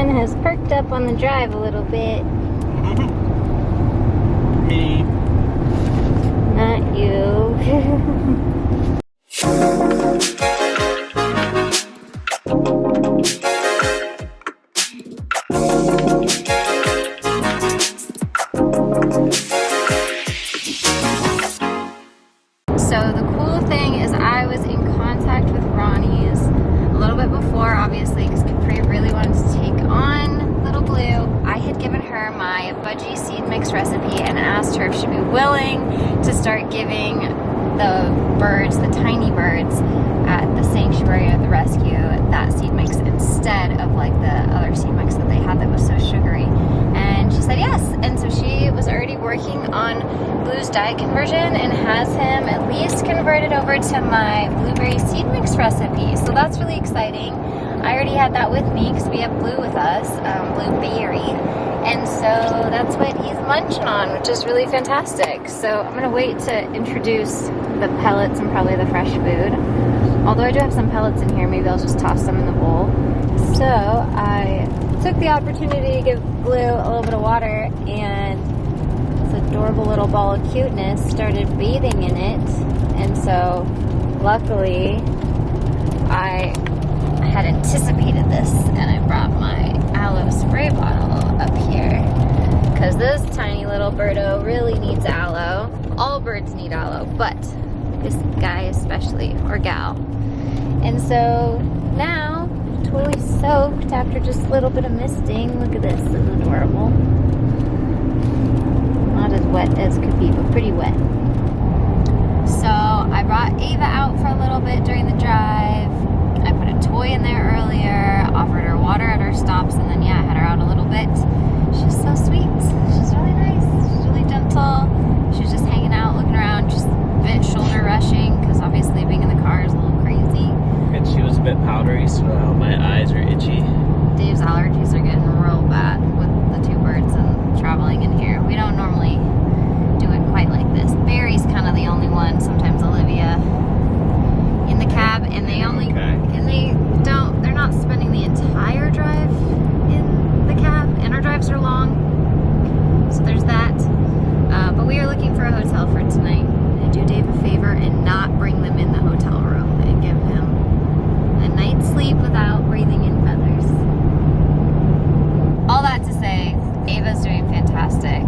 one has perked up on the drive a little bit. Me. Not you. So the cool thing is I was in contact with Ronnie's a little bit before, obviously, because Capri really wanted to take on little Blue. I had given her my budgie seed mix recipe and asked her if she'd be willing to start giving the birds, the tiny birds at the sanctuary at the rescue, that seed mix instead of like the other seed mix that they had that was so sugary. And she said yes. And so she was already working on Blue's diet conversion and has him at least converted over to my blueberry seed mix recipe. So that's really exciting. I already had that with me because we have Blue with us, Blueberry. And so that's what he's munching on, which is really fantastic. So I'm gonna wait to introduce the pellets and probably the fresh food. Although I do have some pellets in here, maybe I'll just toss them in the bowl. So I took the opportunity to give Blue a little bit of water, and this adorable little ball of cuteness started bathing in it. And so luckily I had anticipated this, and I brought my aloe spray bottle up here because this tiny little birdo really needs aloe. All birds need aloe, but this guy especially, or gal. And so now, totally soaked after just a little bit of misting. Look at this, this is adorable. Not as wet as could be, but pretty wet. So I brought Ava out for a little bit during the drive. I put a toy in there earlier, offered her water at our stops, and then yeah, I had her out a little bit. She's so sweet. She's really nice. She's really gentle. She was just hanging out, looking around, just a bit shoulder rushing, because obviously being in the car is a little crazy. And she was a bit powdery, so now my eyes are itchy. Dave's allergies are getting real bad with the two birds and traveling in here. We don't normally do it quite like this. Barry's kind of the only one, sometimes Olivia, in the cab, and they only, they're not spending the entire drive in the cab, and our drives are long, so there's that. But we are looking for a hotel for tonight. And do Dave a favor and not bring them in the hotel room and give him a night's sleep without breathing in feathers. All that to say, Ava's doing fantastic.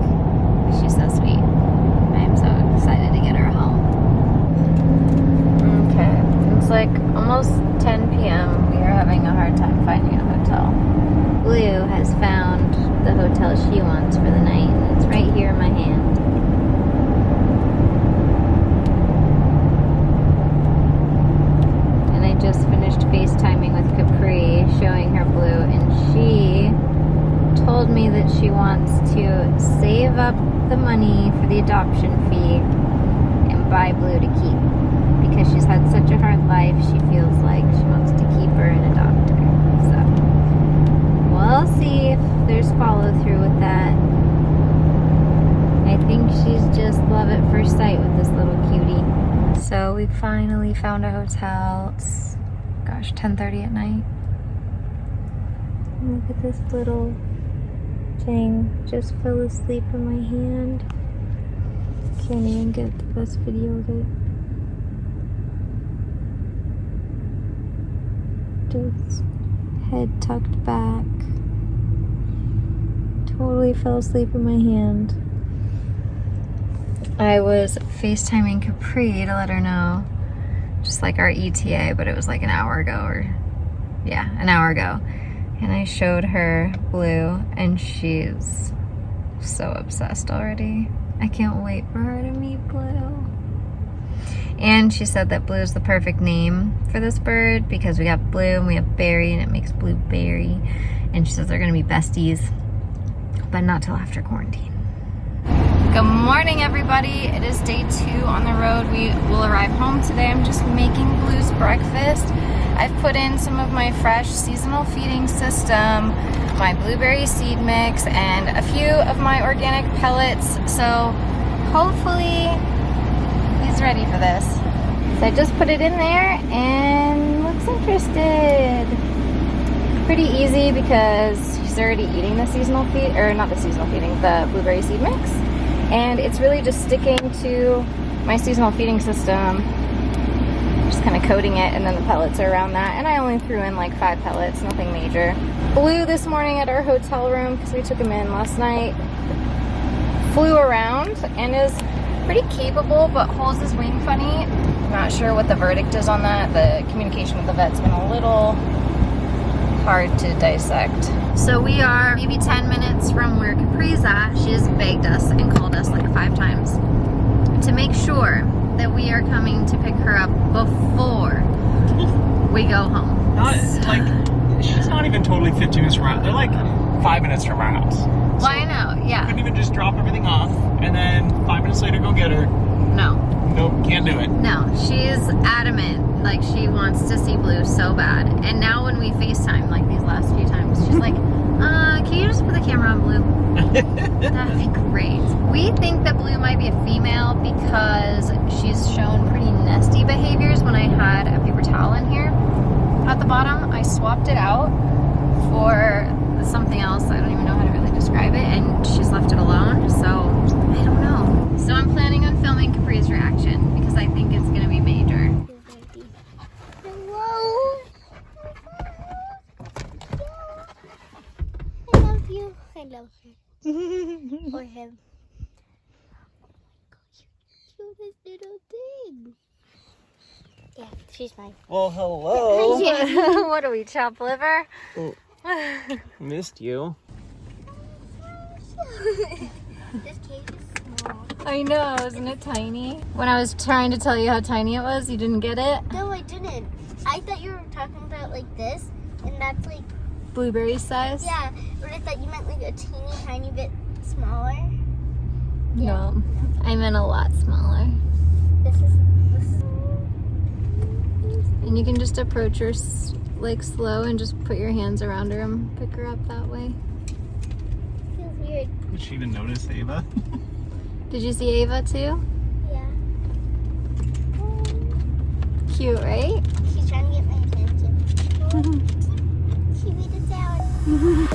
She's so sweet. I am so excited to get her home. Okay, it's like almost 10 p.m. We are having a hard time finding a hotel. Blue has found the hotel she wants for the night, and it's right here in my hand. And I just finished FaceTiming with Capri, showing her Blue, and she told me that she wants to save up the money for the adoption fee and buy Blue to keep. Because she's had such a hard life, she feels like she wants to keep her and adopt her. So we'll see if there's follow through with that. I think she's just love at first sight with this little cutie. So we finally found a hotel. It's, gosh, 10:30 at night. Look at this little thing. Just fell asleep in my hand. Can't even get the best video of it. Just head tucked back. Totally fell asleep in my hand. I was FaceTiming Capri to let her know, just like our ETA, but it was like an hour ago, or yeah, an hour ago. And I showed her Blue, and she's so obsessed already. I can't wait for her to meet Blue. And she said that Blue is the perfect name for this bird because we have Blue and we have Berry, and it makes Blueberry. And she says they're gonna be besties, but not till after quarantine. Good morning, everybody. It is day 2 on the road. We will arrive home today. I'm just making Blue's breakfast. I've put in some of my fresh seasonal feeding system, my blueberry seed mix, and a few of my organic pellets. So hopefully he's ready for this. So I just put it in there and looks interested. Pretty easy because he's she's already eating the seasonal feed, or not the seasonal feeding, the blueberry seed mix. And it's really just sticking to my seasonal feeding system. Just kind of coating it, and then the pellets are around that. And I only threw in like 5 pellets, nothing major. Blue this morning at our hotel room, because we took him in last night, flew around and is pretty capable, but holds his wing funny. Not sure what the verdict is on that. The communication with the vet's been a little hard to dissect. So we are maybe 10 minutes from where Capri's at. She has begged us and called us like 5 times to make sure that we are coming to pick her up before we go home. Not like, she's not even totally 15 minutes from our house. They're like 5 minutes from our house. Well, I know, yeah. Couldn't even just drop everything off and then 5 minutes later go get her. No. Nope, can't do it. No, she's adamant. Like, she wants to see Blue so bad. And now when we FaceTime, like these last few times, she's like, can you just put the camera on Blue? That'd be great. We think that Blue might be a female because she's shown pretty nasty behaviors. When I had a paper towel in here at the bottom, I swapped it out for something else. I don't even know how to really describe it, and she's left it alone, so I don't know. So I'm planning on filming Capri's reaction because I think it's gonna be major. Hello. I love you. I love her. Or him. Oh my gosh, cutest little thing. Yeah, she's mine. Well, hello. What do we, chop liver? Missed you. This cave is small. I know, isn't it tiny? When I was trying to tell you how tiny it was, you didn't get it? No, I didn't. I thought you were talking about like this, and that's like, Blueberry size? yeah, but I thought you meant like a teeny tiny bit smaller. No, I meant a lot smaller. This is And you can just approach her like slow and just put your hands around her and pick her up that way. feels weird. Did she even notice Ava? Did you see Ava too? Yeah. Cute, right? She's trying to get my attention. She made a sound.